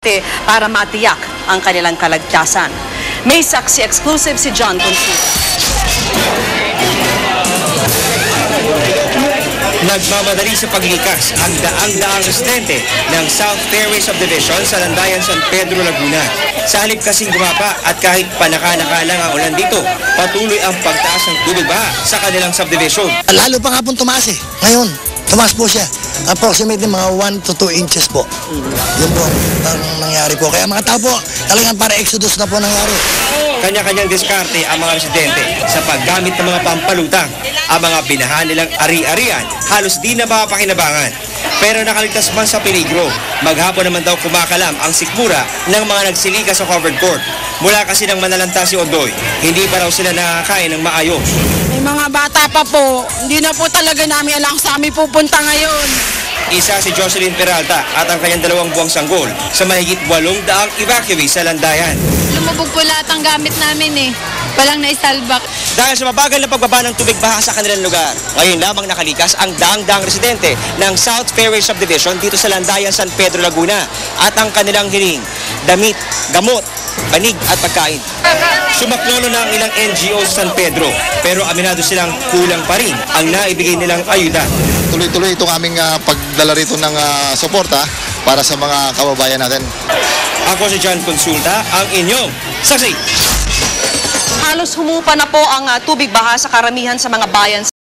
residente para matiyak ang kanilang kaligtasan. May saksi exclusive si John Consuelo. Nagmamadali sa paglikas ang daang-daang residente ng South Fairway Subdivision sa Landayan, San Pedro, Laguna. Sa halip kasing gumapa at kahit panaka-naka lang ang ulan dito, patuloy ang pagtaas ng tubig baha sa kanilang subdivision. Lalo pa nga pong tumaas eh. Ngayon, tumaas po siya. Approximately mga 1 to 2 inches po. Yun po ang nangyari po. Kaya mga tao po, talagang para exodus na po nangyari. Kanya-kanyang diskarte ang mga residente sa paggamit ng mga pampalutang. Ang mga binahan nilang ari-arian halos di na mapakinabangan. Pero nakaligtas man sa peligro. Maghapon naman daw kumakalam ang sikmura ng mga nagsilika sa covered court. Mula kasi ng manalanta si Odoy, hindi pa raw sila nakakain ng maayos. May mga bata pa po, hindi na po talaga namin alam sa amin pupunta ngayon. Isa si Jocelyn Peralta at ang kanyang 2 buwang sanggol sa mahigit 800 evacuees sa Landayan. Lumubog po lahat ang gamit namin eh. Walang naisalbak. Dahil sa mabagal na pagbaba ng tubig baha sa kanilang lugar, ngayon lamang nakalikas ang daang-daang residente ng South Fairway Subdivision dito sa Landayan, San Pedro, Laguna at ang kanilang hiling, damit, gamot, banig at pagkain. Sumaklolo na ang ilang NGO sa San Pedro pero aminado silang kulang pa rin ang naibigay nilang ayuda. Tuloy-tuloy itong aming pagdala rito ng suporta para sa mga kababayan natin. Ako si John Consulta, ang inyong saksi. Halos humupa na po ang tubig baha sa karamihan sa mga bayan